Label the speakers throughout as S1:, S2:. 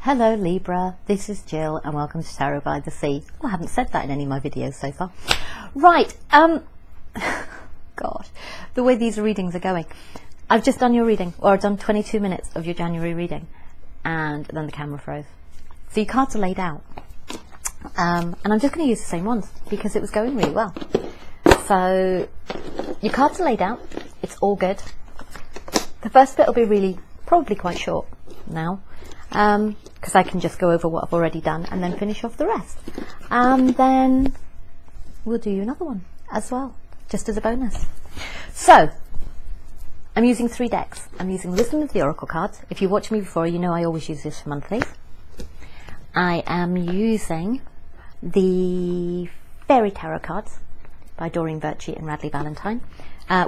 S1: Hello Libra, this is Jill and welcome to Tarot by the Sea. Well, I haven't said that in any of my videos so far. Right, gosh, the way these readings are going. I've just done your reading, or I've done 22 minutes of your January reading, and then the camera froze. So your cards are laid out. And I'm just going to use the same ones because it was going really well. So your cards are laid out, it's all good. The first bit will be probably quite short now. Because I can just go over what I've already done and then finish off the rest. And then we'll do you another one as well, just as a bonus. So, I'm using 3 decks. I'm using Wisdom of the Oracle cards. If you watched me before, you know I always use this for monthlies. I am using the Fairy Tarot cards by Doreen Virtue and Radley Valentine.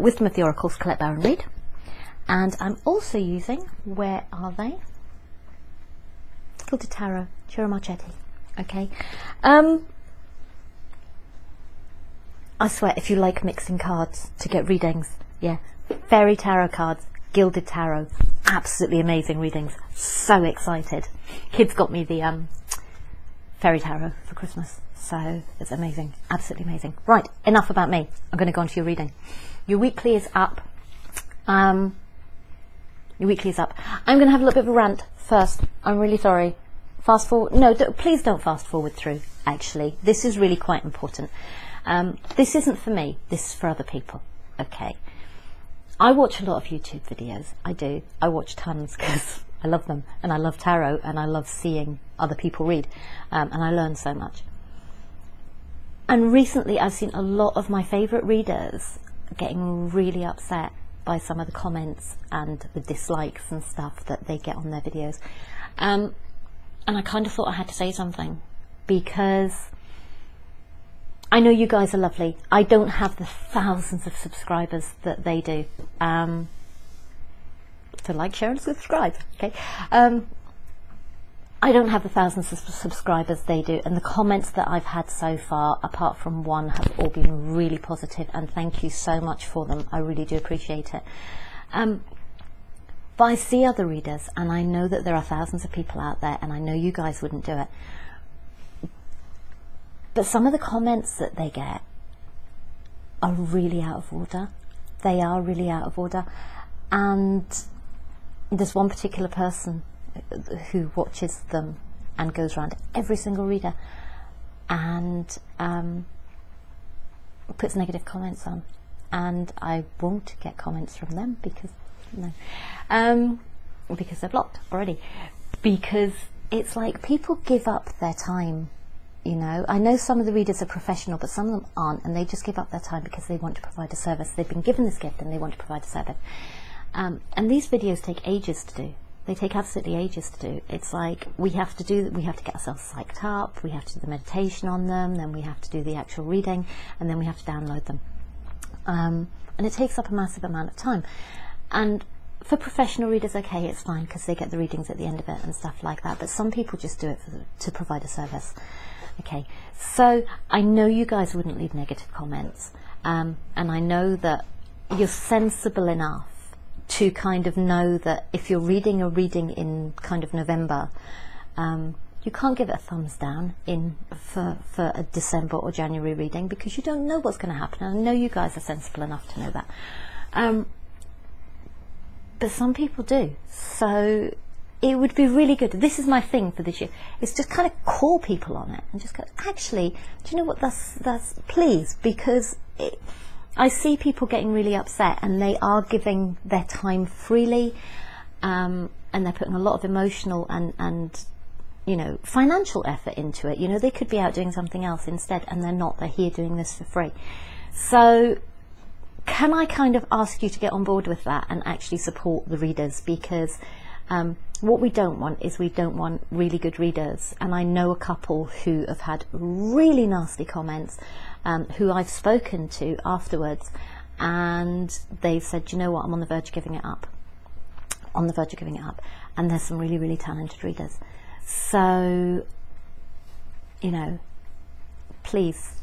S1: Wisdom of the Oracles, Colette Baron Reid. And I'm also using, where are they? Gilded Tarot, Ciro Marchetti. Okay. I swear, if you like mixing cards to get readings, yeah, Fairy Tarot cards, Gilded Tarot, absolutely amazing readings. So excited. Kids got me the Fairy Tarot for Christmas, so it's amazing, absolutely amazing. Right, enough about me. I'm going to go on to your reading. Your weekly is up. Your weekly is up. I'm going to have a little bit of a rant first. I'm really sorry. Fast forward. No, please don't fast forward through, actually. This is really quite important. This isn't for me. This is for other people. Okay. I watch a lot of YouTube videos. I do. I watch tons because I love them. And I love tarot. And I love seeing other people read. And I learn so much. And recently I've seen a lot of my favourite readers getting really upset by some of the comments and the dislikes and stuff that they get on their videos. And I kind of thought I had to say something because I know you guys are lovely. I don't have the thousands of subscribers that they do. So like, share and subscribe, okay? I don't have the thousands of subscribers they do, and the comments that I've had so far, apart from one, have all been really positive, and thank you so much for them. I really do appreciate it. But I see other readers, and I know that there are thousands of people out there, and I know you guys wouldn't do it. But some of the comments that they get are really out of order. They are really out of order. And there's one particular person who watches them and goes around every single reader and puts negative comments on. And I won't get comments from them because because they're blocked already. Because it's like people give up their time, you know. I know some of the readers are professional, but some of them aren't, and they just give up their time because they want to provide a service. They've been given this gift and they want to provide a service. And these videos take ages to do. They take absolutely ages to do. It's like we have to get ourselves psyched up, we have to do the meditation on them, then we have to do the actual reading, and then we have to download them. And it takes up a massive amount of time. And for professional readers, okay, it's fine because they get the readings at the end of it and stuff like that. But some people just do it to provide a service. Okay, so I know you guys wouldn't leave negative comments. And I know that you're sensible enough to kind of know that if you're reading a reading in kind of November, you can't give it a thumbs down for a December or January reading because you don't know what's going to happen. And I know you guys are sensible enough to know that. But some people do. So it would be really good. This is my thing for this year. It's just kind of call people on it and just go, actually, do you know what, that's please, because I see people getting really upset and they are giving their time freely, and they're putting a lot of emotional and you know, financial effort into it. You know, they could be out doing something else instead, and they're not. They're here doing this for free. So can I kind of ask you to get on board with that and actually support the readers? Because what we don't want is we don't want really good readers. And I know a couple who have had really nasty comments, who I've spoken to afterwards, and they've said, you know what, I'm on the verge of giving it up. On the verge of giving it up. And there's some really, really talented readers. So, you know, please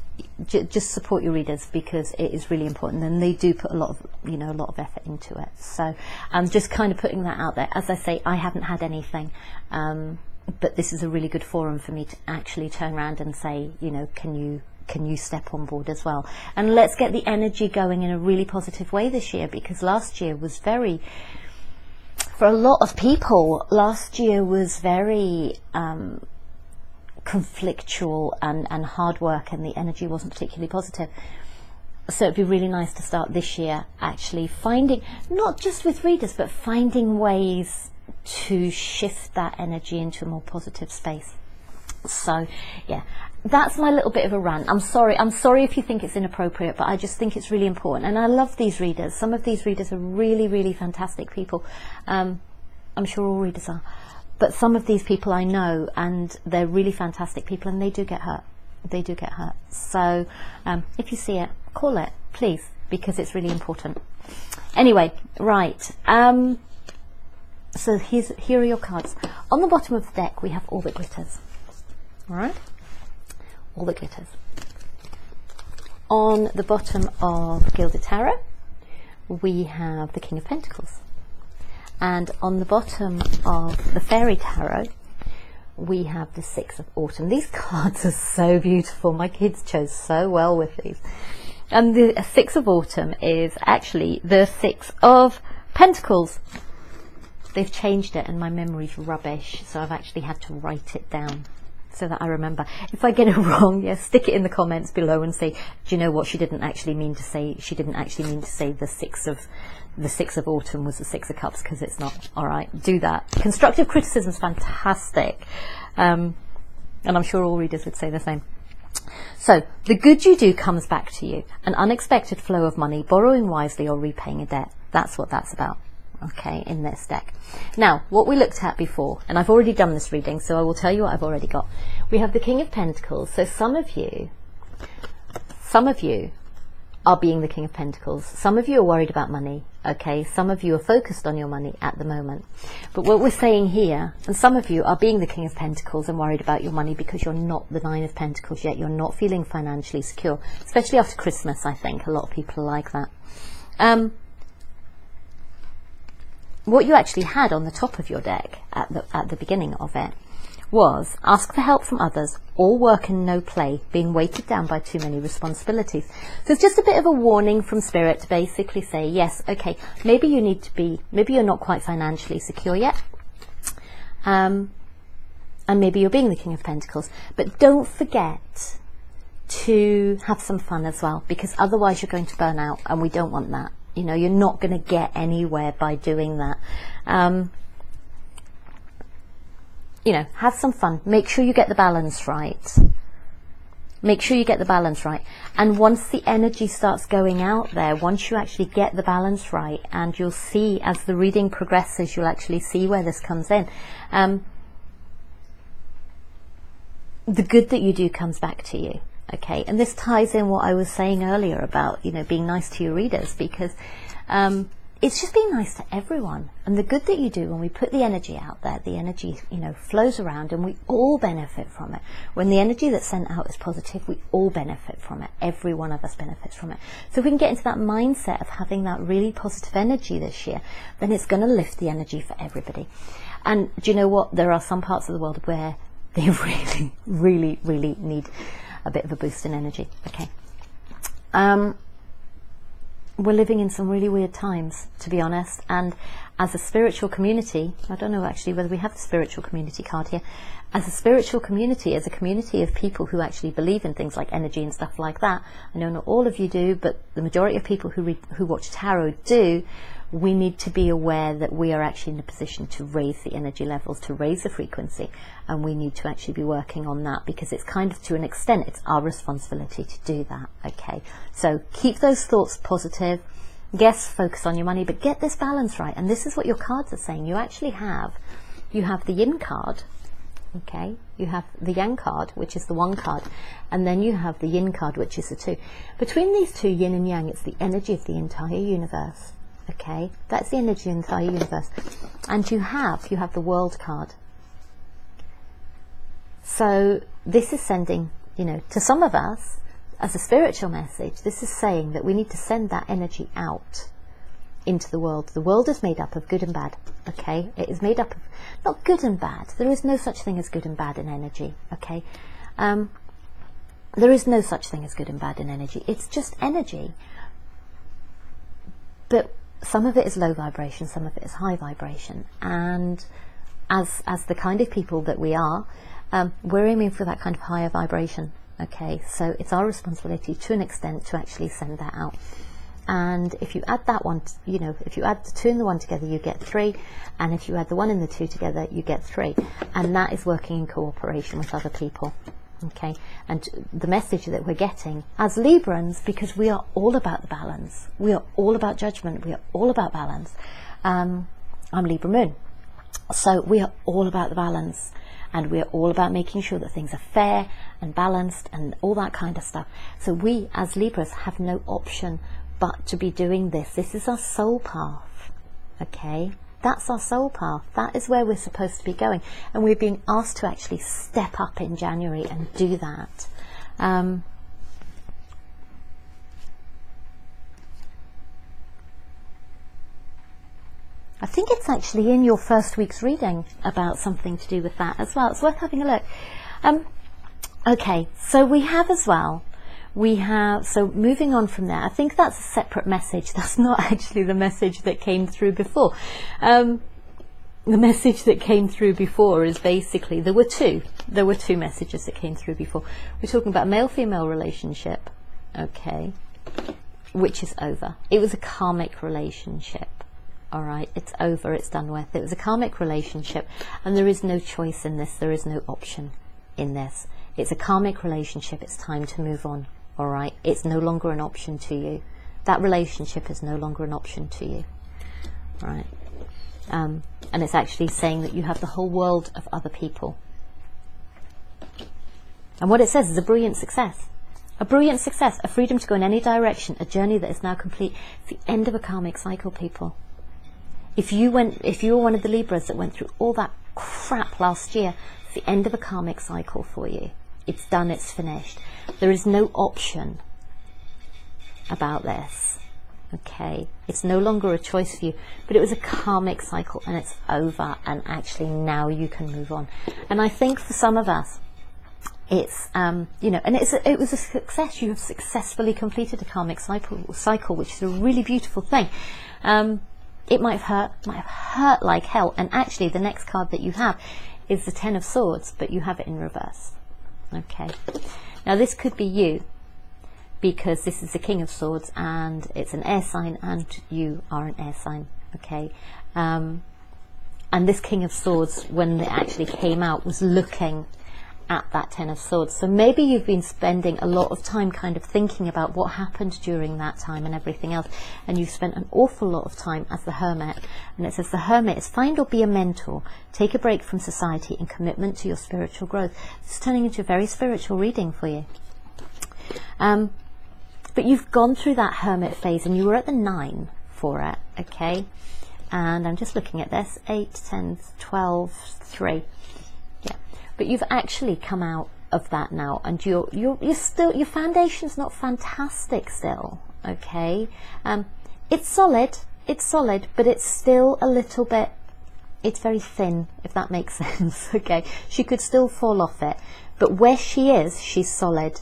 S1: just support your readers because it is really important, and they do put a lot of effort into it. So I'm just kind of putting that out there. As I say, I haven't had anything but this is a really good forum for me to actually turn around and say, you know, can you step on board as well? And let's get the energy going in a really positive way this year, because last year was very, for a lot of people, last year was very conflictual and hard work, and the energy wasn't particularly positive. So it'd be really nice to start this year actually finding, not just with readers, but finding ways to shift that energy into a more positive space. So yeah, that's my little bit of a rant. I'm sorry if you think it's inappropriate, but I just think it's really important. And I love these readers. Some of these readers are really, really fantastic people. I'm sure all readers are. But some of these people I know, and they're really fantastic people, and they do get hurt. They do get hurt. So if you see it, call it, please, because it's really important. Anyway, right. So here are your cards. On the bottom of the deck, we have all that glitters. All right? All that glitters. On the bottom of Gilded Tarot, we have the King of Pentacles. And on the bottom of the Fairy Tarot, we have the Six of Autumn. These cards are so beautiful. My kids chose so well with these. And the Six of Autumn is actually the Six of Pentacles. They've changed it and my memory's rubbish, so I've actually had to write it down so that I remember. If I get it wrong, yeah, stick it in the comments below and say, do you know what, she didn't actually mean to say the Six of Autumn was the Six of Cups, because it's not. All right, do that. Constructive criticism is fantastic, and I'm sure all readers would say the same. So the good you do comes back to you. An unexpected flow of money, borrowing wisely or repaying a debt. That's what that's about. Okay, in this deck. Now, what we looked at before, and I've already done this reading, so I will tell you what I've already got. We have the King of Pentacles. So some of you are being the King of Pentacles. Some of you are worried about money. Okay, some of you are focused on your money at the moment. But what we're saying here, and some of you are being the King of Pentacles and worried about your money because you're not the Nine of Pentacles yet. You're not feeling financially secure, especially after Christmas. I think a lot of people are like that. What you actually had on the top of your deck at the beginning of it was ask for help from others, all work and no play, being weighted down by too many responsibilities. So it's just a bit of a warning from Spirit to basically say, yes, okay, maybe you're not quite financially secure yet, and maybe you're being the King of Pentacles, but don't forget to have some fun as well, because otherwise you're going to burn out, and we don't want that. You know, you're not going to get anywhere by doing that. You know, have some fun. Make sure you get the balance right. Make sure you get the balance right. And once the energy starts going out there, once you actually get the balance right, and you'll see as the reading progresses, you'll actually see where this comes in. The good that you do comes back to you. Okay, and this ties in what I was saying earlier about, you know, being nice to your readers, because it's just being nice to everyone. And the good that you do, when we put the energy out there, the energy, you know, flows around and we all benefit from it. When the energy that's sent out is positive, we all benefit from it. Every one of us benefits from it. So if we can get into that mindset of having that really positive energy this year, then it's going to lift the energy for everybody. And do you know what? There are some parts of the world where they really, really, really need a bit of a boost in energy. Okay. We're living in some really weird times, to be honest, and as a spiritual community, I don't know actually whether we have the spiritual community card here, as a spiritual community, as a community of people who actually believe in things like energy and stuff like that, I know not all of you do, but the majority of people who watch tarot do, we need to be aware that we are actually in a position to raise the energy levels, to raise the frequency, and we need to actually be working on that, because it's kind of, to an extent, it's our responsibility to do that. Okay, so keep those thoughts positive. Yes, focus on your money, but get this balance right. And this is what your cards are saying. You actually have the Yin card. Okay, you have the Yang card, which is the 1 card, and then you have the Yin card, which is the 2. Between these two, Yin and Yang, it's the energy of the entire universe. Okay, that's the energy of the entire universe. And you have the World card. So this is sending, you know, to some of us, as a spiritual message, this is saying that we need to send that energy out into the world. The world is made up of good and bad, okay? It is made up of, not good and bad. There is no such thing as good and bad in energy, okay? There is no such thing as good and bad in energy. It's just energy. But some of it is low vibration, some of it is high vibration. And as the kind of people that we are, we're aiming for that kind of higher vibration, okay? So it's our responsibility to an extent to actually send that out. And if you add that one, you know, if you add the 2 and the 1 together, you get 3. And if you add the 1 and the 2 together, you get 3. And that is working in cooperation with other people. Okay, and the message that we're getting as Librans, because we are all about the balance, we are all about judgment, we are all about balance. I'm Libra Moon, so we are all about the balance, and we are all about making sure that things are fair and balanced and all that kind of stuff. So we as Libras have no option but to be doing this. This is our soul path, okay? That's our soul path. That is where we're supposed to be going. And we're being asked to actually step up in January and do that. I think it's actually in your first week's reading about something to do with that as well. It's worth having a look. Okay, so we have as well, so moving on from there, I think that's a separate message. That's not actually the message that came through before. The message that came through before is basically, there were two messages that came through before. We're talking about male-female relationship, okay, which is over. It was a karmic relationship, all right, it's over, it's done with. It was a karmic relationship, and there is no choice in this, there is no option in this. It's a karmic relationship, it's time to move on. All right, it's no longer an option to you. That relationship is no longer an option to you. Right, and it's actually saying that you have the whole world of other people. And what it says is a brilliant success. A brilliant success, a freedom to go in any direction, a journey that is now complete. It's the end of a karmic cycle, people. If you were one of the Libras that went through all that crap last year, it's the end of a karmic cycle for you. It's done, it's finished. There is no option about this, okay? It's no longer a choice for you, but it was a karmic cycle and it's over, and actually now you can move on. And I think for some of us, it's, you know, and it was a success. You have successfully completed a karmic cycle, which is a really beautiful thing. It might have hurt like hell, and actually the next card that you have is the 10 of Swords, but you have it in reverse. Okay, now this could be you, because this is the King of Swords and it's an air sign and you are an air sign, okay? And this King of Swords, when it actually came out, was looking at that 10 of Swords. So maybe you've been spending a lot of time kind of thinking about what happened during that time and everything else, and you've spent an awful lot of time as the Hermit. And it says the Hermit is find or be a mentor, take a break from society and commitment to your spiritual growth. This is turning into a very spiritual reading for you. But you've gone through that Hermit phase and you were at the 9 for it, okay? And I'm just looking at this, 8, 10, 12, 3. But you've actually come out of that now, and you're still, your foundation's not fantastic still, okay? It's solid, but it's still a little bit, it's very thin, if that makes sense, okay? She could still fall off it, but where she is, she's solid,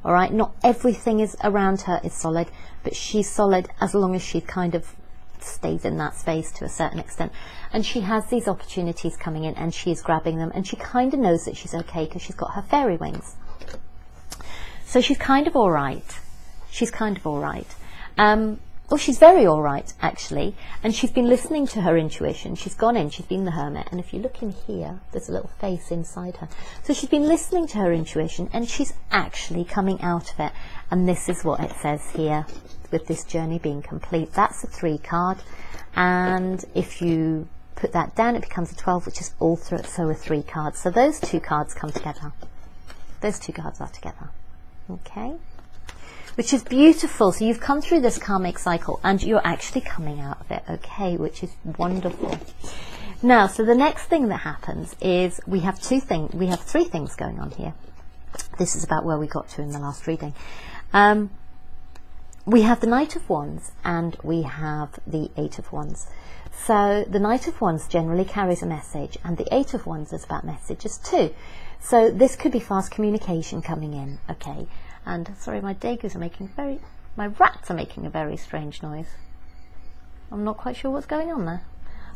S1: all right? Not everything is around her is solid, but she's solid as long as she kind of stays in that space to a certain extent. And she has these opportunities coming in and she's grabbing them, and she kind of knows that she's okay because she's got her fairy wings. So she's kind of all right. She's kind of all right. Well, she's very all right, actually. And she's been listening to her intuition. She's gone in, she's been the Hermit. And if you look in here, there's a little face inside her. So she's been listening to her intuition and she's actually coming out of it. And this is what it says here with this journey being complete. That's a 3 card. And if you put that down, it becomes a 12, which is all through, so a 3 cards. So those 2 cards come together. Those 2 cards are together. Okay? Which is beautiful. So you've come through this karmic cycle and you're actually coming out of it, okay, which is wonderful. Now, so the next thing that happens is we have 3 things going on here. This is about where we got to in the last reading. we have the Knight of Wands and we have the Eight of Wands. So the Knight of Wands generally carries a message, and the Eight of Wands is about messages too. So this could be fast communication coming in, okay? And sorry, my dagoes are making my rats are making a very strange noise. I'm not quite sure what's going on there.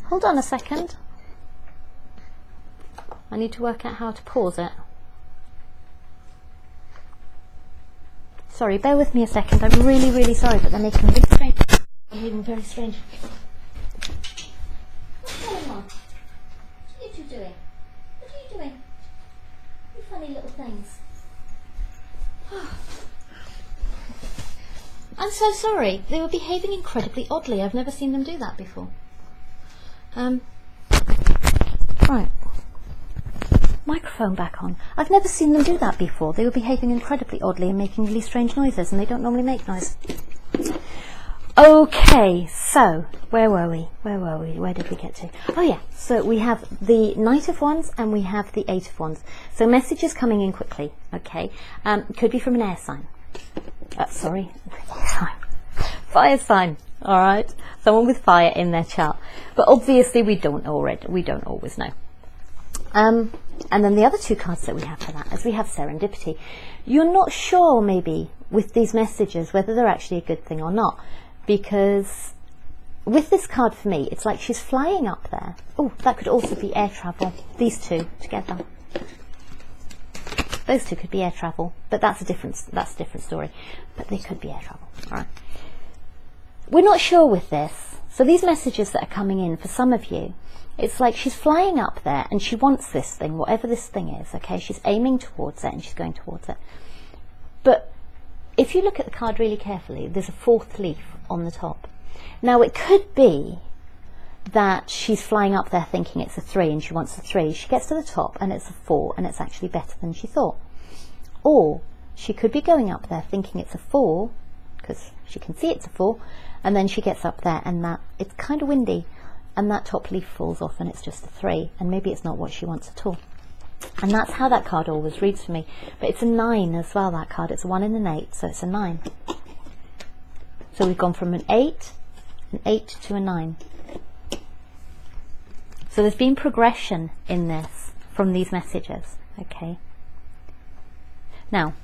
S1: Hold on a second. I need to work out how to pause it. Sorry, bear with me a second. I'm really, really sorry, but they're making really strange. I'm hearing very strange. What's going on? What are you two doing? What are you doing? You funny little things. I'm so sorry. They were behaving incredibly oddly. I've never seen them do that before. Right. Microphone back on. I've never seen them do that before. They were behaving incredibly oddly and making really strange noises, and they don't normally make noise. Okay, so where were we? Where did we get to? Oh yeah, so we have the Knight of Wands and we have the Eight of Wands. So messages coming in quickly, okay? Could be from an air sign. Fire sign, all right? Someone with fire in their chart. But obviously we don't always know. And then the other two cards that we have for that is we have serendipity. You're not sure maybe with these messages whether they're actually a good thing or not, because with this card for me, it's like she's flying up there. Oh, that could also be air travel. These two together. Those two could be air travel, but that's a different story. But they could be air travel. All right. We're not sure with this. So these messages that are coming in for some of you, it's like she's flying up there and she wants this thing, whatever this thing is, okay? She's aiming towards it and she's going towards it. But if you look at the card really carefully, there's a fourth leaf on the top. Now it could be that she's flying up there thinking it's a 3 and she wants a 3. She gets to the top and it's a 4 and it's actually better than she thought. Or she could be going up there thinking it's a 4 because she can see it's a 4, and then she gets up there and that it's kind of windy and that top leaf falls off and it's just a 3, and maybe it's not what she wants at all. And that's how that card always reads for me. But it's a 9 as well, that card. It's a 1 and an 8, so it's a 9. So we've gone from an 8 to a 9. So there's been progression in this from these messages, okay? Now,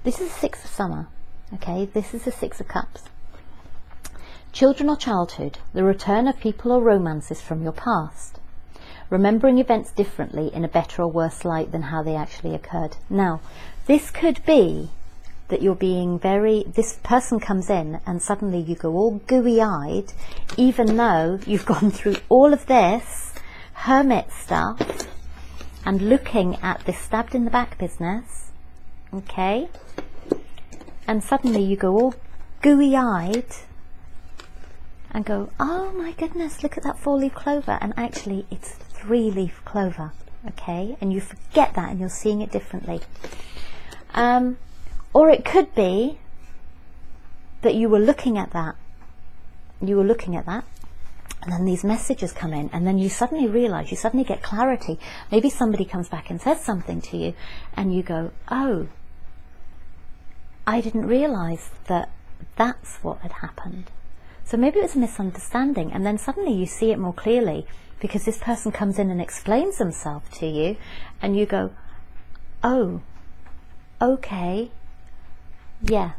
S1: this is the 6 of summer, okay? This is the 6 of cups. Children or childhood, the return of people or romances from your past. Remembering events differently in a better or worse light than how they actually occurred. Now, this could be that you're being this person comes in and suddenly you go all gooey-eyed, even though you've gone through all of this hermit stuff and looking at this stabbed in the back business, okay? And suddenly you go all gooey-eyed and go, oh my goodness, look at that 4-leaf clover, and actually it's 3-leaf clover, okay? And you forget that and you're seeing it differently. Or it could be that you were looking at that, and then these messages come in, and then you suddenly realize, you suddenly get clarity. Maybe somebody comes back and says something to you, and you go, oh, I didn't realize that that's what had happened. So maybe it was a misunderstanding, and then suddenly you see it more clearly because this person comes in and explains themselves to you, and you go, oh, okay, yeah.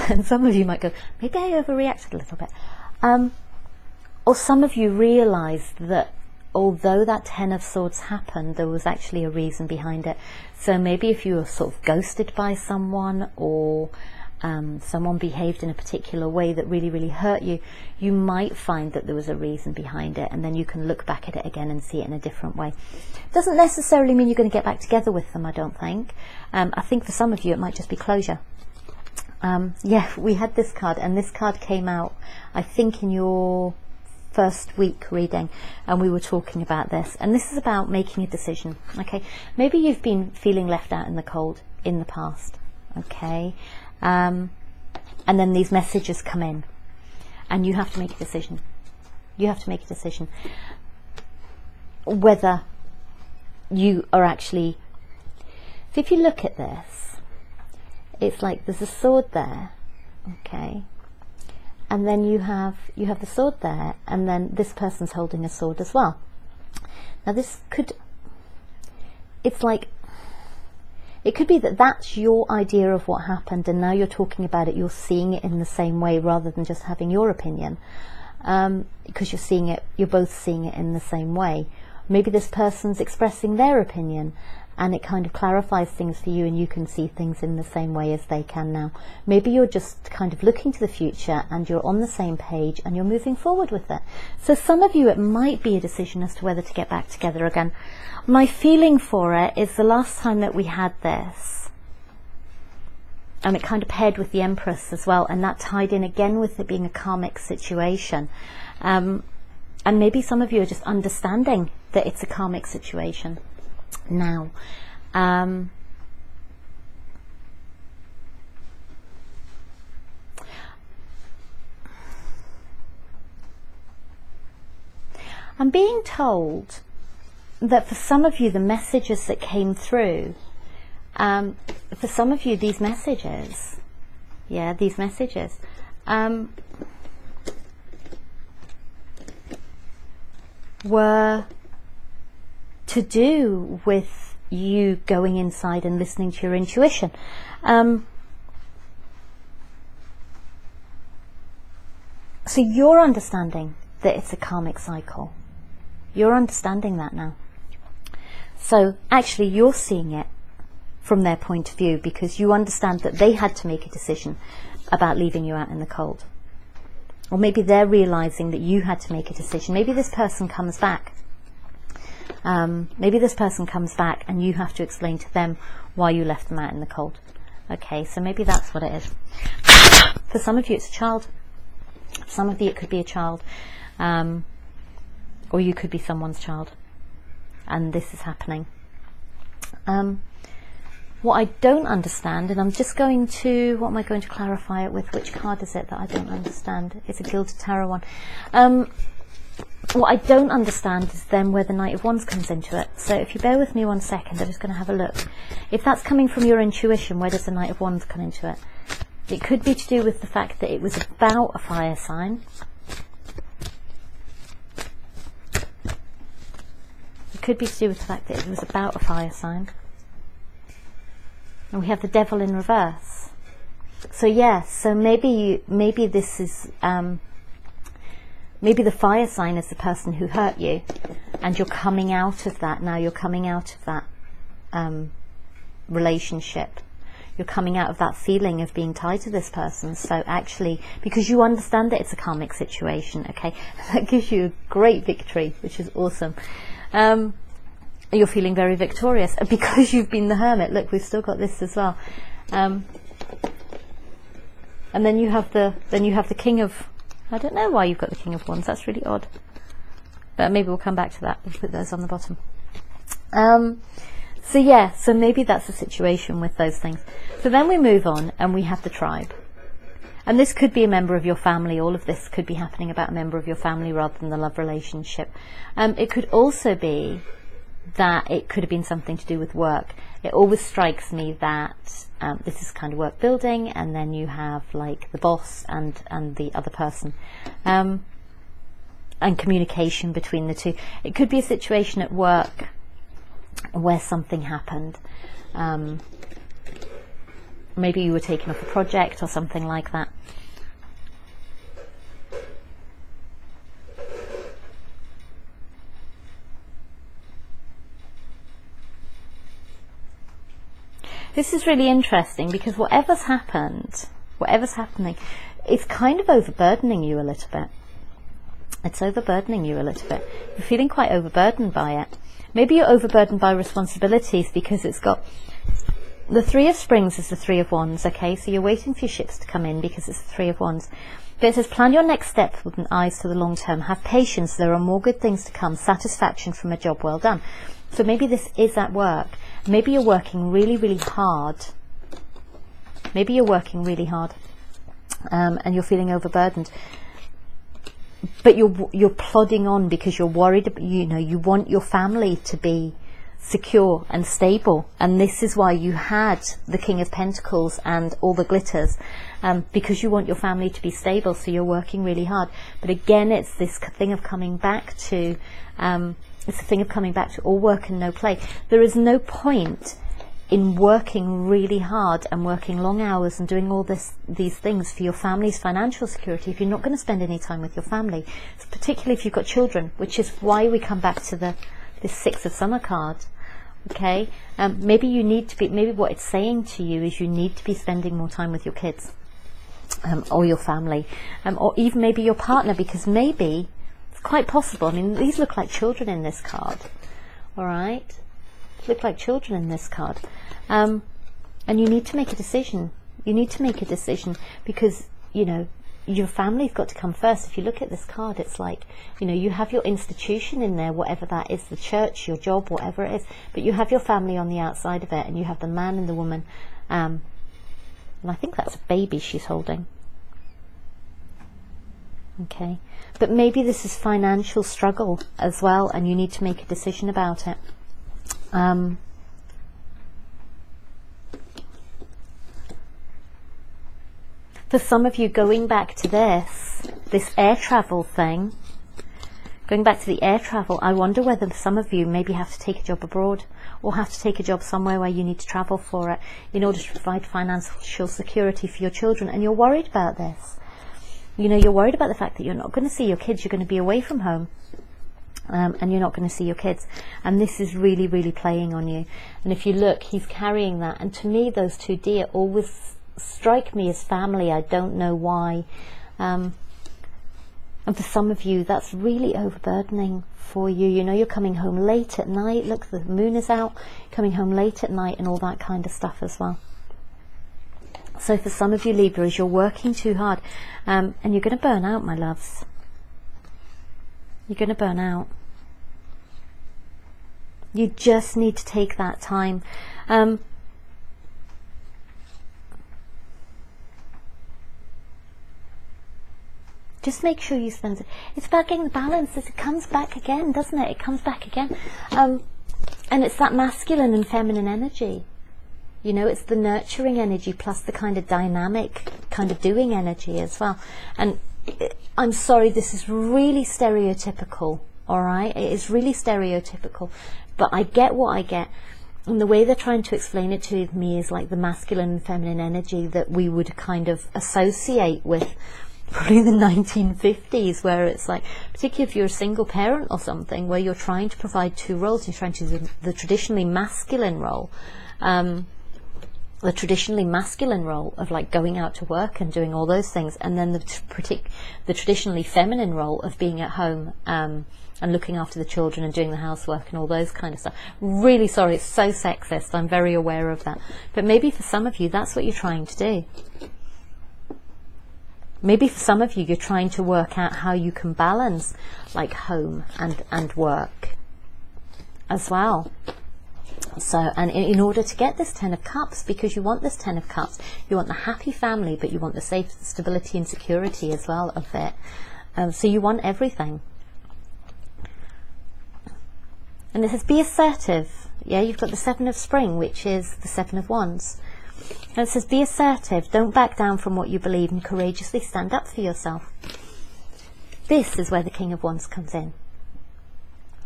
S1: And some of you might go, maybe I overreacted a little bit. Or some of you realised that although that 10 of Swords happened, there was actually a reason behind it. So maybe if you were sort of ghosted by someone, or someone behaved in a particular way that really, really hurt you, you might find that there was a reason behind it, and then you can look back at it again and see it in a different way. Doesn't necessarily mean you're going to get back together with them, I don't think. I think for some of you it might just be closure. Yeah, we had this card, and this card came out, I think, in your first week reading, and we were talking about this, and this is about making a decision, okay? Maybe you've been feeling left out in the cold in the past, okay? And then these messages come in and you have to make a decision. You have to make a decision whether you are actually, if you look at this, it's like there's a sword there, Okay. And then you have the sword there, and then this person's holding a sword as well. Now this could, it's like, it could be that that's your idea of what happened, and now you're talking about it, you're seeing it in the same way rather than just having your opinion, because you're seeing it, you're both seeing it in the same way. Maybe this person's expressing their opinion, and it kind of clarifies things for you, and you can see things in the same way as they can now. Maybe you're just kind of looking to the future and you're on the same page and you're moving forward with it. So some of you, it might be a decision as to whether to get back together again. My feeling for it is the last time that we had this, and it kind of paired with the Empress as well, and that tied in again with it being a karmic situation. And maybe some of you are just understanding that it's a karmic situation now. I'm being told that for some of you, the messages that came through, for some of you, these messages, were to do with you going inside and listening to your intuition. So you're understanding that it's a karmic cycle. You're understanding that now. So actually you're seeing it from their point of view, because you understand that they had to make a decision about leaving you out in the cold. Or maybe they're realizing that you had to make a decision. Maybe this person comes back. Maybe this person comes back and you have to explain to them why you left them out in the cold. Okay, so maybe that's what it is. For some of you it's a child. For some of you it could be a child. Or you could be someone's child. And this is happening. What I don't understand, and I'm just going to, what am I going to clarify it with? Which card is it that I don't understand? It's a Gilded Tarot one. What I don't understand is then where the Knight of Wands comes into it. So if you bear with me 1 second, I'm just going to have a look. If that's coming from your intuition, where does the Knight of Wands come into it? It could be to do with the fact that it was about a fire sign. It could be to do with the fact that it was about a fire sign. And we have the Devil in reverse. So yes, so maybe this is, maybe the fire sign is the person who hurt you, and you're coming out of that now. You're coming out of that relationship. You're coming out of that feeling of being tied to this person. So actually, because you understand that it's a karmic situation, okay, that gives you a great victory, which is awesome. You're feeling very victorious because you've been the Hermit. Look, we've still got this as well. And then you have the King of, I don't know why you've got the King of Wands. That's really odd. But maybe we'll come back to that. We'll put those on the bottom. So yeah, so maybe that's the situation with those things. So then we move on and we have the tribe. And this could be a member of your family. All of this could be happening about a member of your family rather than the love relationship. It could also be that it could have been something to do with work. It always strikes me that this is kind of work building, and then you have like the boss and the other person, and communication between the two. It could be a situation at work where something happened. Maybe you were taken off a project or something like that. This is really interesting because whatever's happening, it's kind of overburdening you a little bit. It's overburdening you a little bit. You're feeling quite overburdened by it. Maybe you're overburdened by responsibilities because it's got the Three of Springs is the Three of Wands, okay? So you're waiting for your ships to come in because it's the Three of Wands. But it says, plan your next step with an eyes to the long term. Have patience. There are more good things to come. Satisfaction from a job well done. So maybe this is at work. Maybe you're working really, really hard. Maybe you're working really hard, and you're feeling overburdened. But you're plodding on because you're worried. You know, you want your family to be secure and stable. And this is why you had the King of Pentacles and all the glitters, because you want your family to be stable, so you're working really hard. But again, it's this thing of coming back to all work and no play. There is no point in working really hard and working long hours and doing all these things for your family's financial security if you're not going to spend any time with your family, so particularly if you've got children, which is why we come back to this Six of Summer card. Okay, maybe you need to be, maybe what it's saying to you is you need to be spending more time with your kids, or your family, or even maybe your partner, because maybe it's quite possible. I mean, these look like children in this card. All right, look like children in this card, and you need to make a decision. You need to make a decision, because you know your family's got to come first. If you look at this card, it's like, you know, you have your institution in there, whatever that is, the church, your job, whatever it is, but you have your family on the outside of it, and you have the man and the woman, and I think that's a baby she's holding. Okay, but maybe this is financial struggle as well, and you need to make a decision about it. For some of you, going back to this air travel thing, going back to the air travel, I wonder whether some of you maybe have to take a job abroad, or have to take a job somewhere where you need to travel for it in order to provide financial security for your children, and you're worried about this. You know, you're worried about the fact that you're not going to see your kids, you're going to be away from home, and you're not going to see your kids, and this is really, really playing on you. And if you look, he's carrying that, and to me those two deer always strike me as family. I don't know why, and for some of you that's really overburdening for you. You know, you're coming home late at night, look, the moon is out, coming home late at night and all that kind of stuff as well. So for some of you Libras, you're working too hard, and you're going to burn out, my loves. You're going to burn out. You just need to take that time. Just make sure you spend it. It's about getting the balance. It comes back again, doesn't it? It comes back again. And it's that masculine and feminine energy. You know, it's the nurturing energy plus the kind of dynamic, kind of doing energy as well. And I'm sorry, this is really stereotypical, all right? It is really stereotypical. But I get what I get. And the way they're trying to explain it to me is like the masculine and feminine energy that we would kind of associate with probably the 1950s, where it's like, particularly if you're a single parent or something, where you're trying to provide two roles, you're trying to do the traditionally masculine role, of like going out to work and doing all those things, and then the traditionally feminine role of being at home and looking after the children and doing the housework and all those kind of stuff. Really sorry, it's so sexist, I'm very aware of that, but maybe for some of you that's what you're trying to do. Maybe for some of you, you're trying to work out how you can balance like home and work as well. So, and in order to get this Ten of Cups, because you want this Ten of Cups, you want the happy family, but you want the safety, stability and security as well of it. So you want everything. And it says be assertive. Yeah, you've got the Seven of Spring, which is the Seven of Wands. And it says be assertive, don't back down from what you believe, and courageously stand up for yourself. This is where the King of Wands comes in.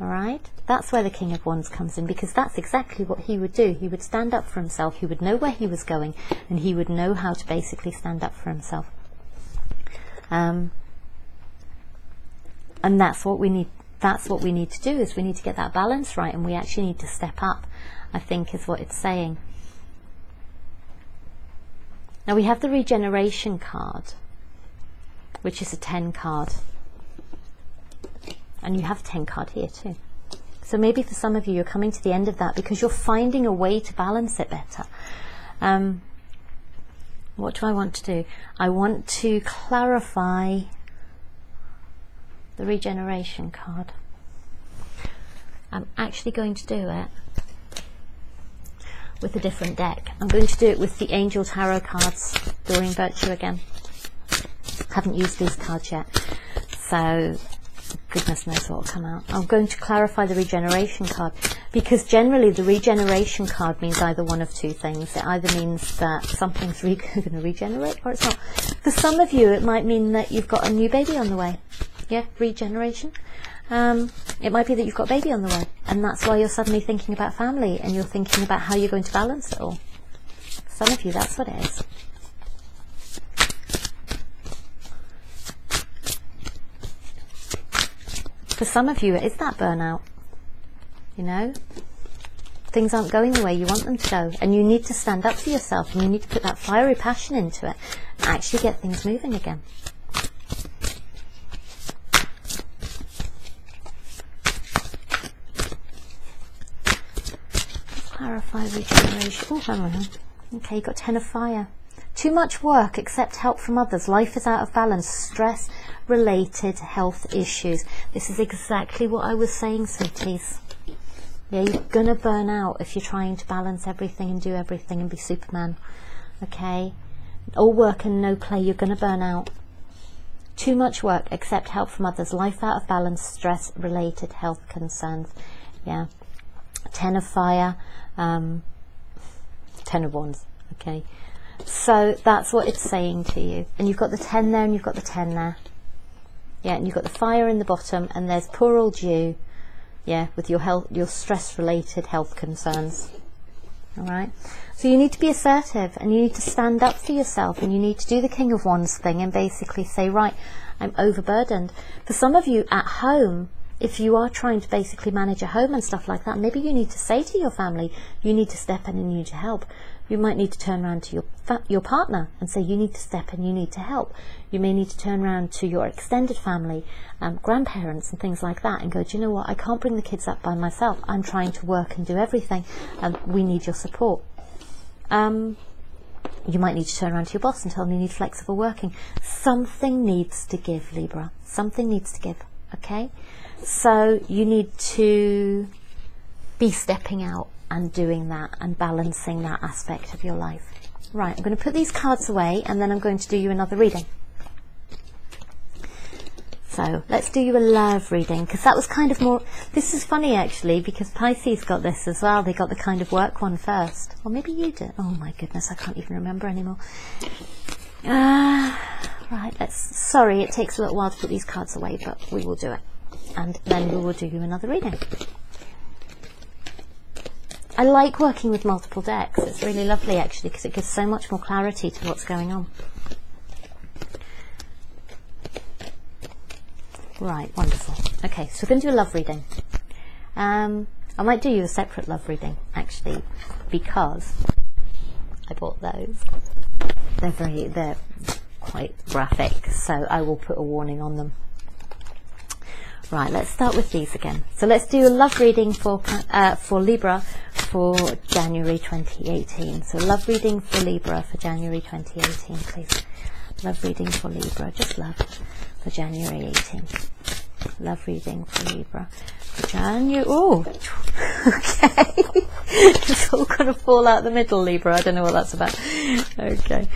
S1: Alright? That's where the King of Wands comes in, because that's exactly what he would do. He would stand up for himself, he would know where he was going, and he would know how to basically stand up for himself. And that's what we need. That's what we need to do, is we need to get that balance right, and we actually need to step up, I think is what it's saying. Now we have the regeneration card, which is a 10 card. And you have a 10 card here too. So maybe for some of you, you're coming to the end of that because you're finding a way to balance it better. What do I want to do? I want to clarify the regeneration card. I'm actually going to do it with a different deck. I'm going to do it with the Angel Tarot cards, Doreen Virtue again. Haven't used these cards yet, so goodness knows what will come out. I'm going to clarify the regeneration card, Because generally the regeneration card means either one of two things. It either means that something's going to regenerate, or it's not. For some of you, it might mean that you've got a new baby on the way. Yeah, regeneration. It might be that you've got a baby on the way, and that's why you're suddenly thinking about family, and you're thinking about how you're going to balance it all. For some of you, that's what it is. For some of you, it is that burnout. You know, things aren't going the way you want them to go, and you need to stand up for yourself, and you need to put that fiery passion into it and actually get things moving again. Let's clarify regeneration. Oh, hang on. Okay, you've got 10 of fire. Too much work, accept help from others. Life is out of balance. Stress related health issues. This is exactly what I was saying, sweeties. Yeah, you're gonna burn out if you're trying to balance everything and do everything and be Superman. Okay? All work and no play, you're gonna burn out. Too much work, accept help from others. Life out of balance, stress related health concerns. Yeah. 10 of fire, 10 of wands. Okay? So that's what it's saying to you. And you've got the 10 there and you've got the 10 there. Yeah, and you've got the fire in the bottom, and there's poor old you, yeah, with your health, your stress-related health concerns. All right? So you need to be assertive, and you need to stand up for yourself, and you need to do the King of Wands thing and basically say, right, I'm overburdened. For some of you at home, if you are trying to basically manage a home and stuff like that, maybe you need to say to your family, you need to step in and you need to help. You might need to turn around to your partner and say, you need to step in, you need to help. You may need to turn around to your extended family, grandparents and things like that, and go, do you know what, I can't bring the kids up by myself. I'm trying to work and do everything, and we need your support. You might need to turn around to your boss and tell them you need flexible working. Something needs to give, Libra. Something needs to give, okay? So you need to be stepping out and doing that and balancing that aspect of your life. Right, I'm going to put these cards away, and then I'm going to do you another reading. So let's do you a love reading, because that was kind of more, this is funny actually, because Pisces got this as well. They got the kind of work one first, or maybe you did. Oh my goodness, I can't even remember anymore. Right, sorry, it takes a little while to put these cards away, but we will do it, and then we will do you another reading. I like working with multiple decks. It's really lovely actually, because it gives so much more clarity to what's going on. Right, wonderful. Okay, so we're going to do a love reading. I might do you a separate love reading actually, because I bought those. They're quite graphic, so I will put a warning on them. Right, let's start with these again. So let's do a love reading for Libra for January 2018. So love reading for Libra for January 2018, please. Love reading for Libra, just love, for January 18. Love reading for Libra for January. Oh, okay. It's all going to fall out the middle, Libra. I don't know what that's about. Okay.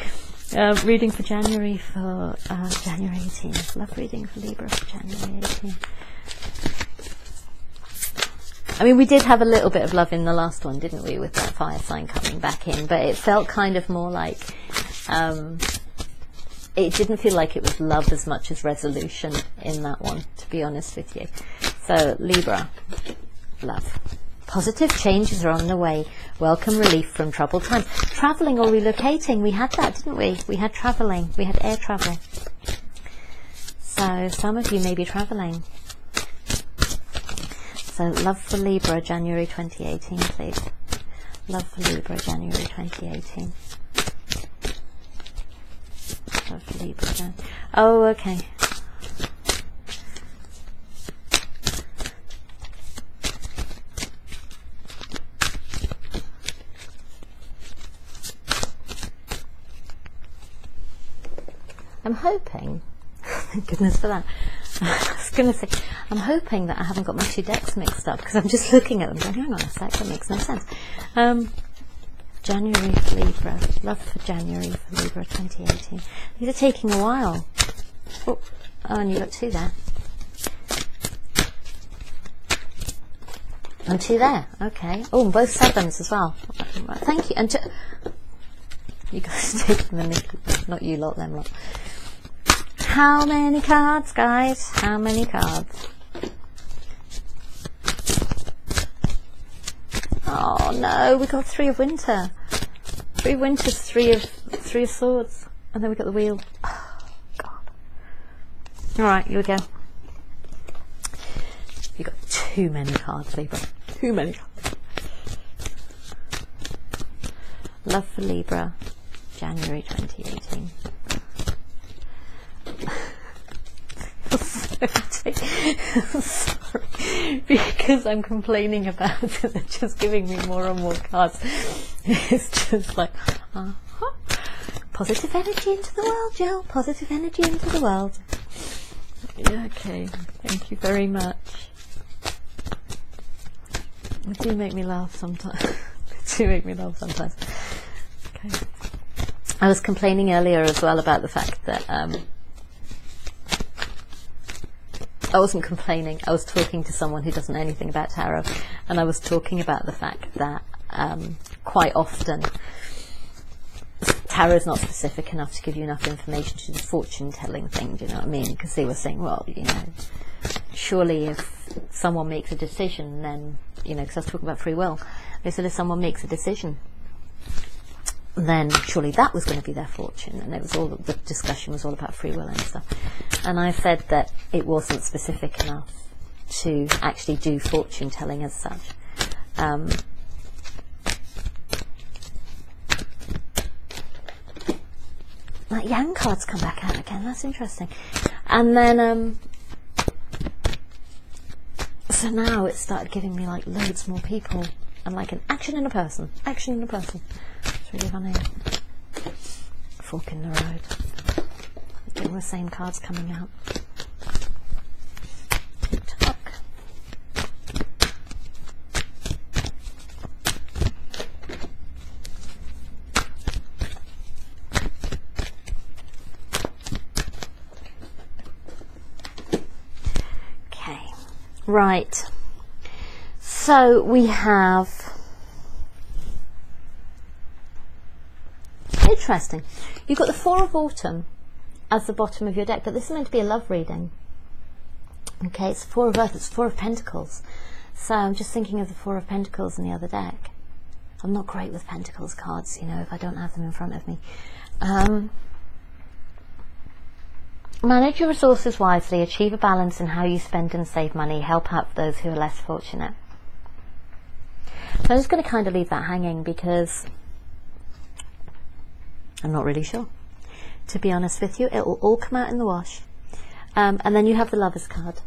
S1: Reading for January for January 18. Love reading for Libra for January 18. I mean, we did have a little bit of love in the last one, didn't we, with that fire sign coming back in, but it felt kind of more like, it didn't feel like it was love as much as resolution in that one, to be honest with you. So, Libra, love. Positive changes are on the way. Welcome relief from troubled times. Travelling or relocating, we had that, didn't we? We had travelling, we had air travel. So, some of you may be travelling. So, love for Libra, January 2018, please. Love for Libra, January 2018. Love for Libra. Oh, okay. I'm hoping, thank goodness for that. I was going to say, I'm hoping that I haven't got my two decks mixed up, because I'm just looking at them going, hang on a sec, that makes no sense. January for Libra, love for January for Libra 2018. These are taking a while. Oh, and you got two there. And 2 there. Okay. Oh, and both 7s as well. Thank you. And you guys taking the nickel. Not you lot, them lot. How many cards, guys? How many cards? Oh no, we got 3 of winter. 3 of winters, 3 of swords. And then we got the wheel. Oh, God. Alright, here we go. You got too many cards, Libra. Too many cards. Love for Libra, January 2018. Sorry, because I'm complaining about it. They're just giving me more and more cards. It's just like, positive energy into the world, Jill. Positive energy into the world. Yeah, okay. Thank you very much. They do make me laugh sometimes. They do make me laugh sometimes. Okay. I was complaining earlier as well about the fact that I wasn't complaining. I was talking to someone who doesn't know anything about tarot, and I was talking about the fact that quite often tarot is not specific enough to give you enough information to do the fortune-telling thing. Do you know what I mean? Because they were saying, well, you know, surely if someone makes a decision, then, you know, because I was talking about free will, they said if someone makes a decision, then surely that was going to be their fortune, and it was all, the discussion was all about free will and stuff. And I said that it wasn't specific enough to actually do fortune telling as such. Like Yang cards come back out again. That's interesting. And then so now it started giving me like loads more people and like an action in a person. Action in a person. It's really funny. Fork in the road. All the same cards coming out. Tick-tock. Okay. Right. So we have... Interesting. You've got the Four of Autumn as the bottom of your deck, but this is meant to be a love reading. Okay, it's Four of Earth, it's Four of Pentacles. So I'm just thinking of the Four of Pentacles in the other deck. I'm not great with Pentacles cards, you know, if I don't have them in front of me. Manage your resources wisely, achieve a balance in how you spend and save money, help out those who are less fortunate. So I'm just going to kind of leave that hanging because I'm not really sure. To be honest with you, it will all come out in the wash. And then you have the Lovers card.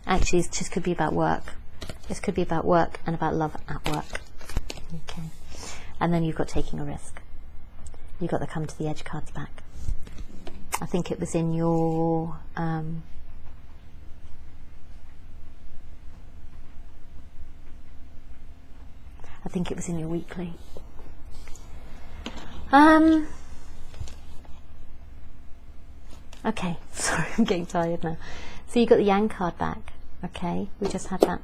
S1: Actually, it just could be about work. This could be about work and about love at work. Okay. And then you've got taking a risk. You've got the Come to the Edge cards back. I think it was in your... I think it was in your weekly. Okay, sorry, I'm getting tired now. So you got the Yang card back. Okay, we just had that.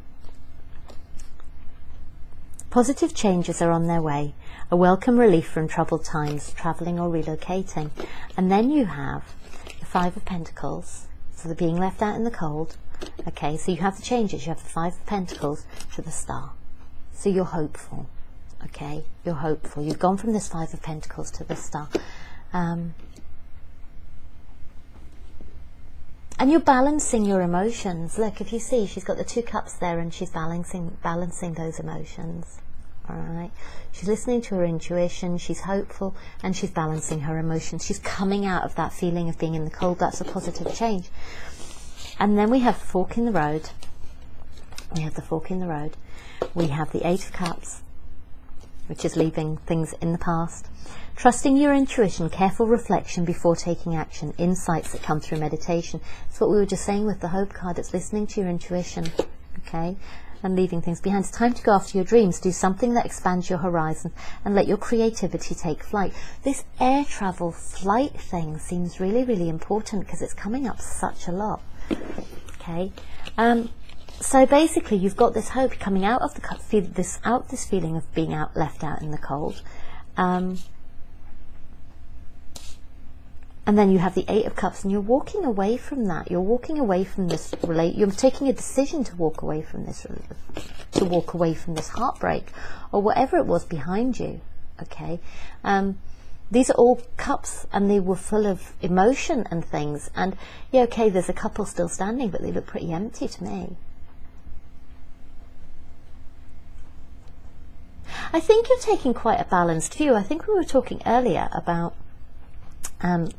S1: Positive changes are on their way. A welcome relief from troubled times, travelling or relocating. And then you have the Five of Pentacles, so the being left out in the cold. Okay, so you have the changes. You have the Five of Pentacles to the Star. So you're hopeful. Okay, you're hopeful. You've gone from this Five of Pentacles to the Star. And you're balancing your emotions. Look, if you see, she's got the 2 cups there and she's balancing those emotions. All right. She's listening to her intuition, she's hopeful, and she's balancing her emotions. She's coming out of that feeling of being in the cold. That's a positive change. And then we have Fork in the Road. We have the Fork in the Road. We have the 8 of Cups, which is leaving things in the past. Trusting your intuition, careful reflection before taking action, insights that come through meditation. It's what we were just saying with the Hope card. It's listening to your intuition, okay, and leaving things behind. It's time to go after your dreams. Do something that expands your horizon and let your creativity take flight. This air travel flight thing seems really, really important because it's coming up such a lot, okay. So basically, you've got this hope coming out of this feeling of being left out in the cold, and then you have the Eight of Cups, and you're walking away from that. You're walking away from this You're taking a decision to walk away from this, heartbreak, or whatever it was behind you. Okay, these are all cups, and they were full of emotion and things. And yeah, okay, there's a couple still standing, but they look pretty empty to me. I think you're taking quite a balanced view. I think we were talking earlier about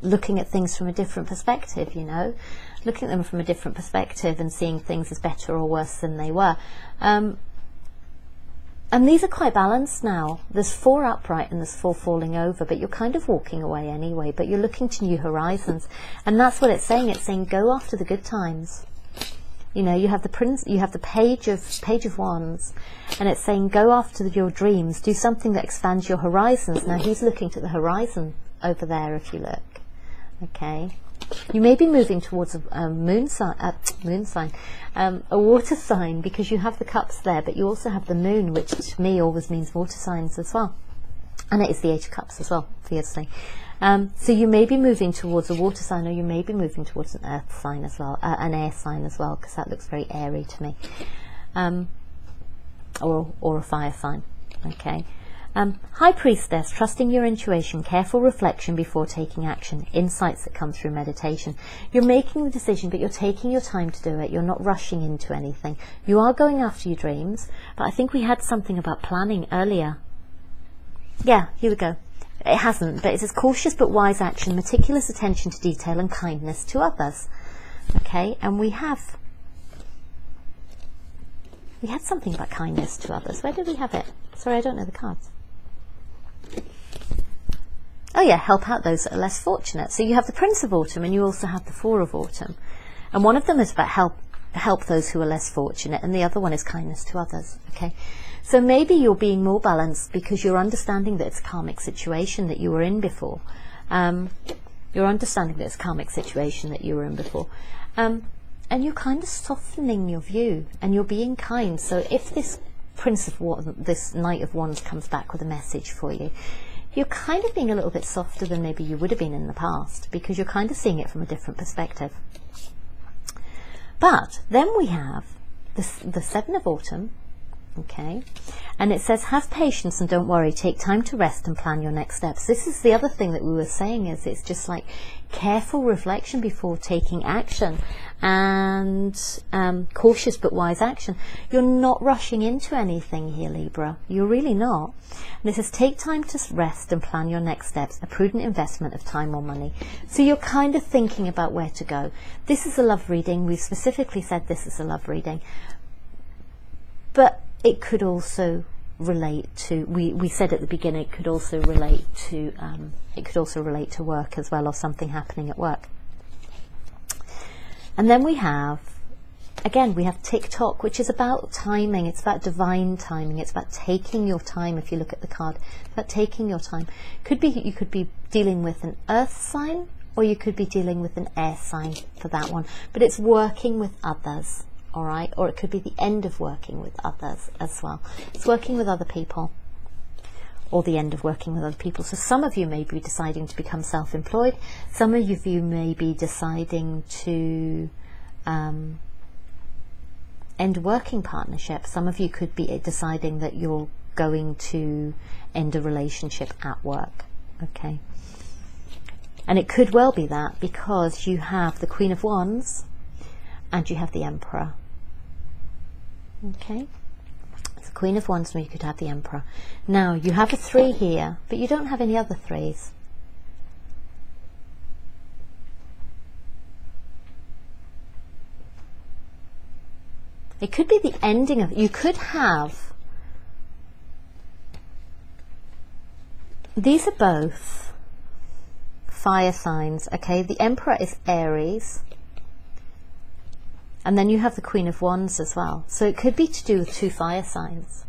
S1: looking at things from a different perspective, you know, looking at them from a different perspective and seeing things as better or worse than they were. And these are quite balanced now. There's 4 upright and there's 4 falling over, but you're kind of walking away anyway, but you're looking to new horizons. And that's what it's saying. It's saying go after the good times. You know, you have the page of wands, and it's saying go after your dreams, do something that expands your horizons. Now he's looking to the horizon over there, if you look. Okay, you may be moving towards a moon sign, a water sign, because you have the cups there, but you also have the moon, which to me always means water signs as well, and it is the Eight of Cups as well, obviously. So you may be moving towards a water sign, or you may be moving towards an earth sign as well, an air sign as well, because that looks very airy to me, or a fire sign. Okay. High Priestess, trusting your intuition, careful reflection before taking action, insights that come through meditation. You're making the decision, but you're taking your time to do it. You're not rushing into anything. You are going after your dreams, but I think we had something about planning earlier. Yeah, here we go. It hasn't, but it says cautious but wise action, meticulous attention to detail and kindness to others. Okay, and we had something about kindness to others. Where did we have it? Sorry, I don't know the cards. Oh yeah, help out those that are less fortunate. So you have the Prince of Autumn, and you also have the Four of Autumn. And one of them is about help those who are less fortunate, and the other one is kindness to others. Okay, so maybe you're being more balanced because you're understanding that it's a karmic situation that you were in before. You're understanding that it's a karmic situation that you were in before. And you're kind of softening your view, and you're being kind. So if this this Knight of Wands comes back with a message for you, you're kind of being a little bit softer than maybe you would have been in the past, because you're kind of seeing it from a different perspective. But then we have the Seven of Autumn, okay, and it says have patience and don't worry, take time to rest and plan your next steps. This is the other thing that we were saying, is it's just like careful reflection before taking action, and cautious but wise action. You're not rushing into anything here, Libra. You're really not. And it says take time to rest and plan your next steps, a prudent investment of time or money. So you're kind of thinking about where to go. This is a love reading. We've specifically said this is a love reading, but it could also relate to, we said at the beginning, it could also relate to work as well, or something happening at work. And then we have TikTok, which is about timing. It's about divine timing. It's about taking your time. If you look at the card, it's about taking your time. You could be dealing with an earth sign, or you could be dealing with an air sign for that one. But it's working with others. All right, or it could be the end of working with others as well. It's working with other people, or the end of working with other people. So some of you may be deciding to become self-employed. Some of you may be deciding to end working partnership. Some of you could be deciding that you're going to end a relationship at work. Okay, and it could well be that, because you have the Queen of Wands and you have the Emperor. Okay, the Queen of Wands, and you could have the Emperor. Now you have a 3 here, but you don't have any other 3s. It could be the ending of, you could have, these are both fire signs. Okay, the Emperor is Aries, and then you have the Queen of Wands as well. So it could be to do with 2 fire signs.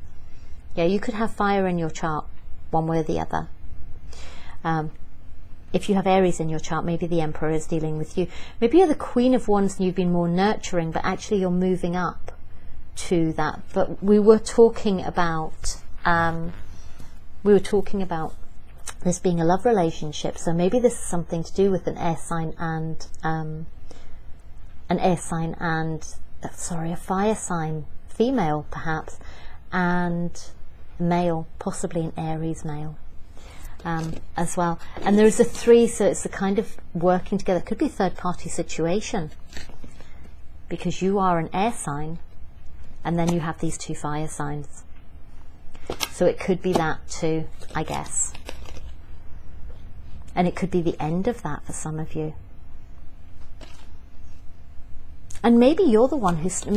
S1: Yeah, you could have fire in your chart, one way or the other. If you have Aries in your chart, maybe the Emperor is dealing with you. Maybe you're the Queen of Wands and you've been more nurturing, but actually you're moving up. to that, but we were talking about this being a love relationship. So maybe this is something to do with an air sign and a fire sign, female perhaps, and male, possibly an Aries male as well. And there is a 3, so it's a kind of working together. It could be a third party situation, because you are an air sign and then you have these 2 fire signs. So it could be that too, I guess. And it could be the end of that for some of you. And maybe you're the one who's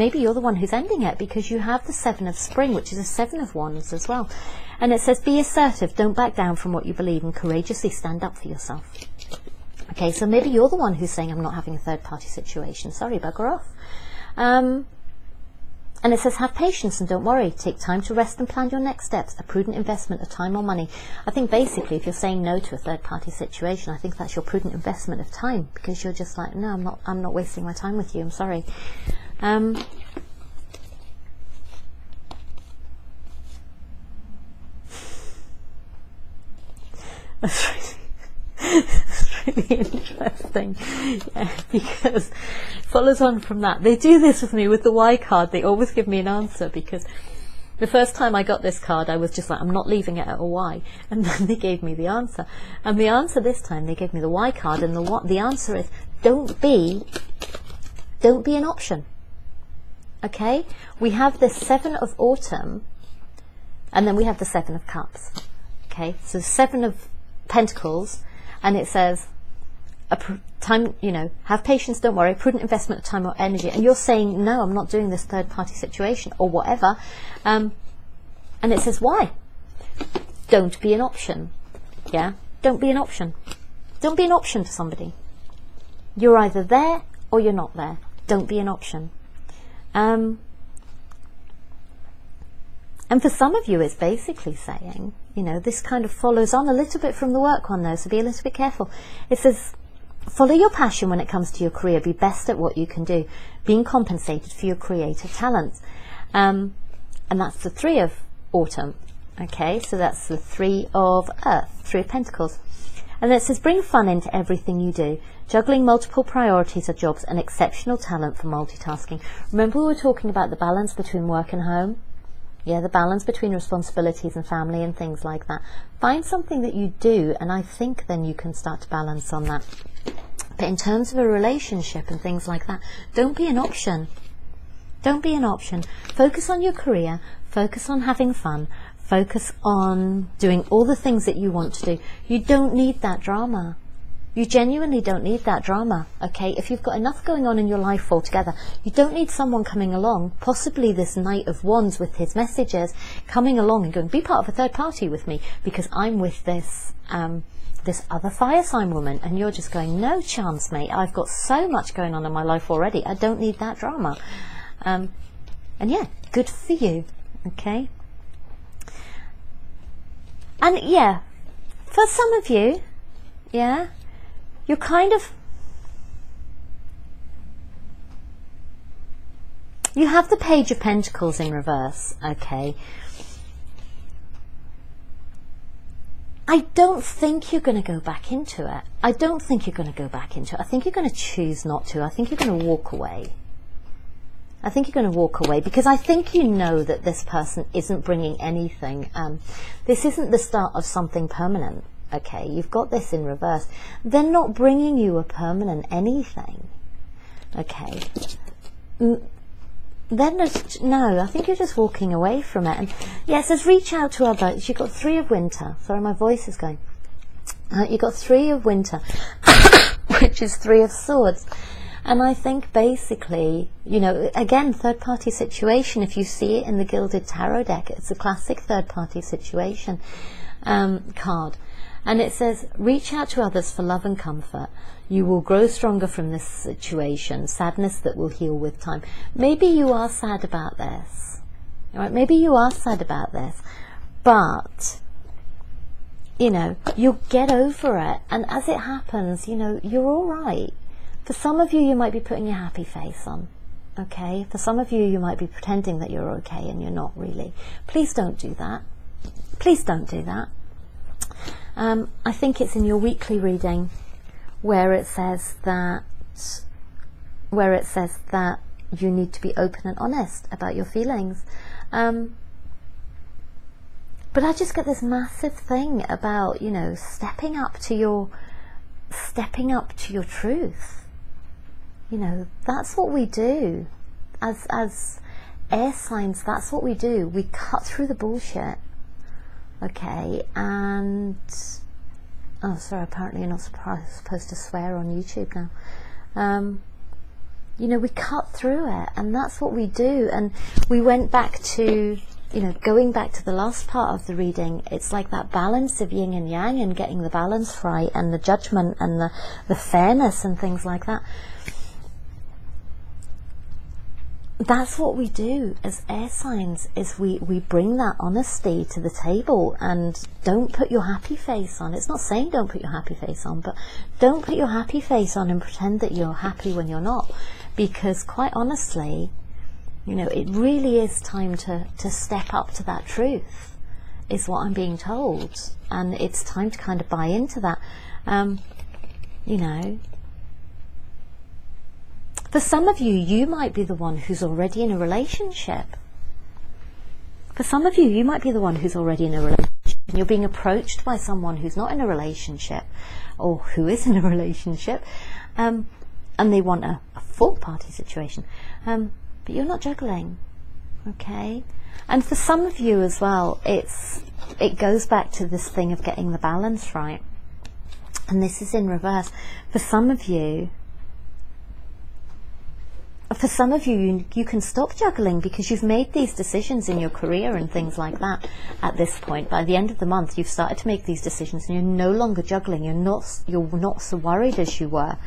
S1: ending it, because you have the 7 of spring, which is a 7 of wands as well. And it says, be assertive, don't back down from what you believe, and courageously stand up for yourself. Okay, so maybe you're the one who's saying, I'm not having a third party situation. Sorry, bugger off. And it says, have patience and don't worry. Take time to rest and plan your next steps. A prudent investment of time or money. I think basically if you're saying no to a third party situation, I think that's your prudent investment of time, because you're just like, no, I'm not wasting my time with you. I'm sorry. It's really interesting, yeah, because it follows on from that. They do this with me with the Y card. They always give me an answer, because the first time I got this card, I was just like, I'm not leaving it at a Y. And then they gave me the answer. And the answer this time, they gave me the Y card, and the answer is, don't be an option. Okay? We have the 7 of autumn, and then we have the 7 of cups. Okay? So 7 of pentacles, and it says, have patience, don't worry, prudent investment of time or energy. And you're saying, no, I'm not doing this third party situation or whatever. And it says, why? Don't be an option. Yeah? Don't be an option. Don't be an option to somebody. You're either there or you're not there. Don't be an option. And for some of you, it's basically saying, this kind of follows on a little bit from the work one though, so be a little bit careful. It says, follow your passion when it comes to your career. Be best at what you can do, being compensated for your creative talents. And that's the 3 of autumn. Okay, so that's the 3 of earth, 3 of pentacles. And then it says, bring fun into everything you do, juggling multiple priorities or jobs, and exceptional talent for multitasking. Remember we were talking about the balance between work and home? Yeah, the balance between responsibilities and family and things like that. Find something that you do, and I think then you can start to balance on that. But in terms of a relationship and things like that, don't be an option. Don't be an option. Focus on your career. Focus on having fun. Focus on doing all the things that you want to do. You don't need that drama. You genuinely don't need that drama, okay? If you've got enough going on in your life altogether, you don't need someone coming along, possibly this Knight of Wands with his messages, coming along and going, be part of a third party with me, because I'm with this this other fire sign woman. And you're just going, no chance, mate. I've got so much going on in my life already. I don't need that drama. And yeah, good for you, okay? And yeah, for some of you, yeah, you're kind of, you have the Page of Pentacles in reverse, okay. I don't think you're going to go back into it. I don't think you're going to go back into it. I think you're going to choose not to. I think you're going to walk away. I think you're going to walk away, because I think you know that this person isn't bringing anything. This isn't the start of something permanent. Okay, you've got this in reverse. They're not bringing you a permanent anything. Okay. Then there's, no, I think you're just walking away from it. And yeah, it says reach out to others. You've got 3 of winter. Sorry, my voice is going. You've got 3 of winter, which is 3 of swords. And I think basically, again, third party situation, if you see it in the Gilded Tarot deck, it's a classic third party situation card. And it says, reach out to others for love and comfort. You will grow stronger from this situation, sadness that will heal with time. Maybe you are sad about this. All right? Maybe you are sad about this. But, you'll get over it. And as it happens, you're all right. For some of you, you might be putting your happy face on. Okay, for some of you, you might be pretending that you're okay and you're not really. Please don't do that. Please don't do that. I think it's in your weekly reading where it says that you need to be open and honest about your feelings. But I just get this massive thing about, you know, stepping up to your truth. You know, that's what we do as air signs. That's what we do. We cut through the bullshit. Okay, and oh, sorry, apparently you're not supposed to swear on YouTube now. You know, we cut through it, and that's what we do. And we went back to, you know, going back to the last part of the reading, it's like that balance of yin and yang, and getting the balance right, and the judgment and the fairness and things like that. That's what we do as air signs, is we bring that honesty to the table, and don't put your happy face on. It's not saying don't put your happy face on, but don't put your happy face on and pretend that you're happy when you're not, because quite honestly, you know, it really is time to step up to that truth, is what I'm being told, and it's time to kind of buy into that. You know, for some of you, you might be the one who's already in a relationship. For some of you, you might be the one who's already in a relationship, and you're being approached by someone who's not in a relationship, or who is in a relationship, and they want a full party situation, but you're not juggling. Okay? And for some of you as well, it goes back to this thing of getting the balance right, and this is in reverse. For some of you, you can stop juggling, because you've made these decisions in your career and things like that at this point. By the end of the month, you've started to make these decisions, and you're no longer juggling. You're not so worried as you were.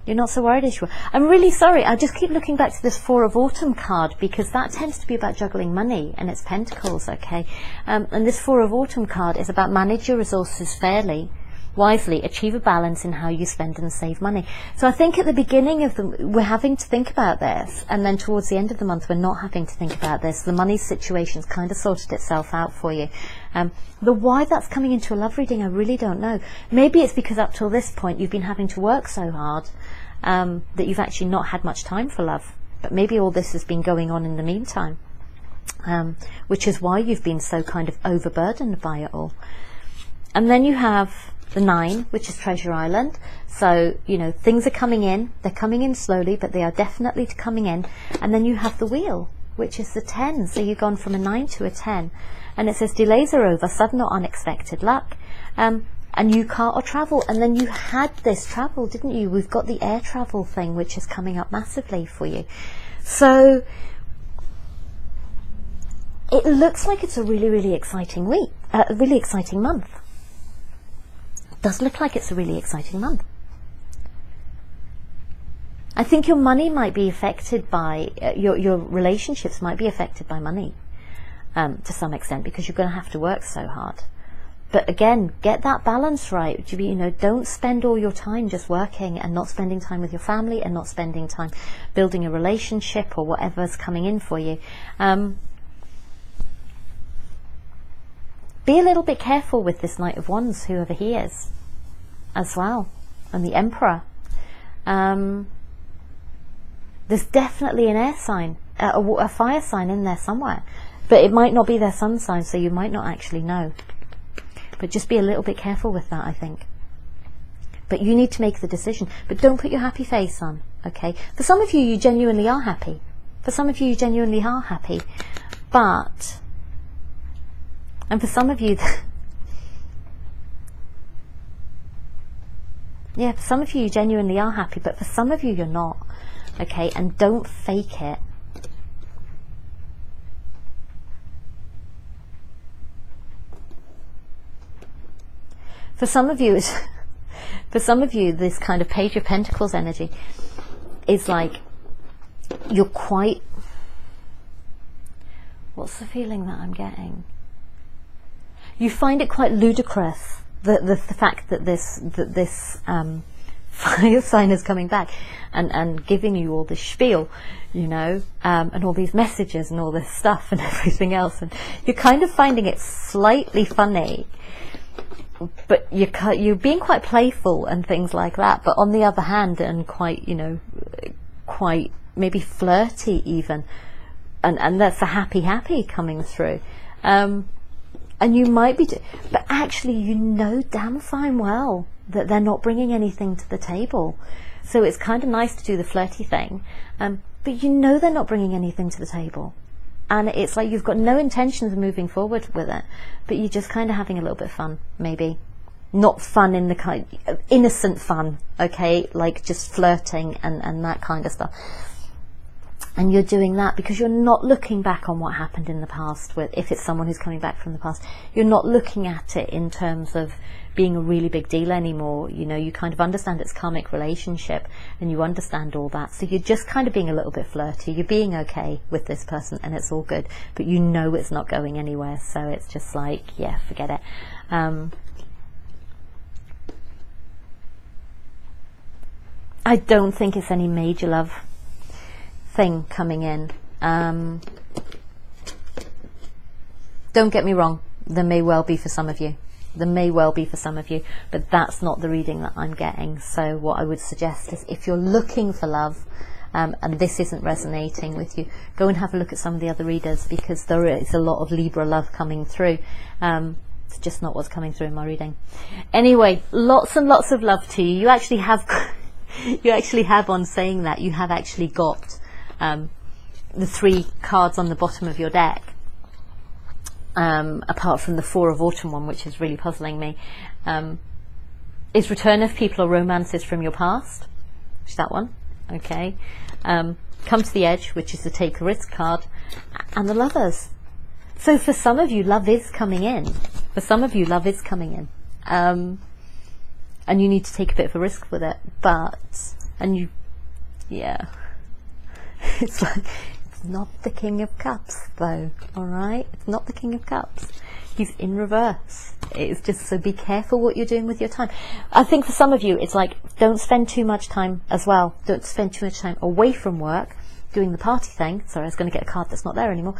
S1: You're not so worried as you were. I'm really sorry, I just keep looking back to this Four of Autumn card, because that tends to be about juggling money, and it's Pentacles, okay? And this Four of Autumn card is about manage your resources fairly, wisely, achieve a balance in how you spend and save money. So I think at the beginning of we're having to think about this, and then towards the end of the month we're not having to think about this. The money situation's kind of sorted itself out for you. The why that's coming into a love reading, I really don't know. Maybe it's because up till this point you've been having to work so hard that you've actually not had much time for love. But maybe all this has been going on in the meantime, which is why you've been so kind of overburdened by it all. And then you have the 9, which is Treasure Island. So, you know, things are coming in. They're coming in slowly, but they are definitely coming in. And then you have the Wheel, which is the 10. So you've gone from a 9 to a 10. And it says delays are over, sudden or unexpected luck, a new car or travel. And then you had this travel, didn't you? We've got the air travel thing, which is coming up massively for you. So it looks like it's a really, really exciting week, a really exciting month. It does look like it's a really exciting month. I think your money might be affected by, your relationships might be affected by money to some extent, because you're going to have to work so hard. But again, get that balance right. You know, don't spend all your time just working and not spending time with your family and not spending time building a relationship or whatever's coming in for you. Be a little bit careful with this Knight of Wands, whoever he is, as well, and the Emperor. There's definitely an air sign, a fire sign in there somewhere, but it might not be their sun sign, so you might not actually know. But just be a little bit careful with that, I think. But you need to make the decision. But don't put your happy face on, okay? For some of you, you genuinely are happy. For some of you, you genuinely are happy. But, and for some of you, yeah, for some of you, you genuinely are happy, but for some of you, you're not, okay? And don't fake it. For some of you, this kind of Page of Pentacles energy is like you're quite. What's the feeling that I'm getting? You find it quite ludicrous the fact that this fire sign is coming back and giving you all this spiel, you know, and all these messages and all this stuff and everything else, and you're kind of finding it slightly funny, but you're being quite playful and things like that, but on the other hand, and quite, you know, quite maybe flirty even, and that's a happy coming through, and you might be but actually you know damn fine well that they're not bringing anything to the table. So it's kind of nice to do the flirty thing, but you know they're not bringing anything to the table, and it's like you've got no intentions of moving forward with it, but you're just kind of having a little bit of fun, maybe not fun in the kind of innocent fun, okay, like just flirting and that kind of stuff. And you're doing that because you're not looking back on what happened in the past. With, if it's someone who's coming back from the past, you're not looking at it in terms of being a really big deal anymore. You know, you kind of understand it's karmic relationship and you understand all that. So you're just kind of being a little bit flirty. You're being okay with this person and it's all good, but you know it's not going anywhere. So it's just like, yeah, forget it. I don't think it's any major love thing coming in. Don't get me wrong, there may well be for some of you. There may well be for some of you, but that's not the reading that I'm getting. So what I would suggest is, if you're looking for love, and this isn't resonating with you, go and have a look at some of the other readers, because there is a lot of Libra love coming through. It's just not what's coming through in my reading. Anyway, lots and lots of love to you. You actually have you actually have, on saying that, you have actually got the 3 cards on the bottom of your deck, apart from the 4 of Autumn one, which is really puzzling me, is return of people or romances from your past, which is that one, okay, come to the edge, which is the take a risk card, and the Lovers. So for some of you, love is coming in. For some of you, love is coming in, and you need to take a bit of a risk with it, yeah. It's like, it's not the King of Cups though, alright? It's not the King of Cups. He's in reverse. It's just, so be careful what you're doing with your time. I think for some of you, it's like, don't spend too much time as well. Don't spend too much time away from work doing the party thing. Sorry, I was going to get a card that's not there anymore.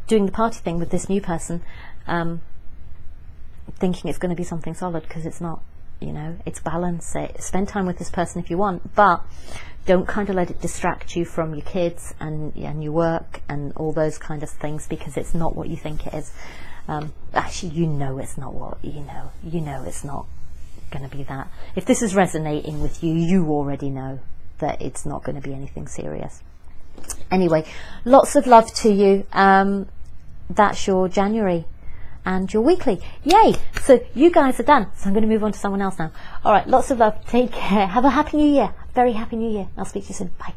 S1: Doing the party thing with this new person, thinking it's going to be something solid, because it's not. You know, it's balance it. Spend time with this person if you want, but don't kind of let it distract you from your kids and your work and all those kind of things, because it's not what you think it is. Actually, you know it's not what you know it's not going to be that. If this is resonating with you, you already know that it's not going to be anything serious. Anyway, lots of love to you. That's your January and your weekly. Yay! So you guys are done. So I'm going to move on to someone else now. All right, lots of love. Take care. Have a happy new year. Very happy new year. I'll speak to you soon. Bye.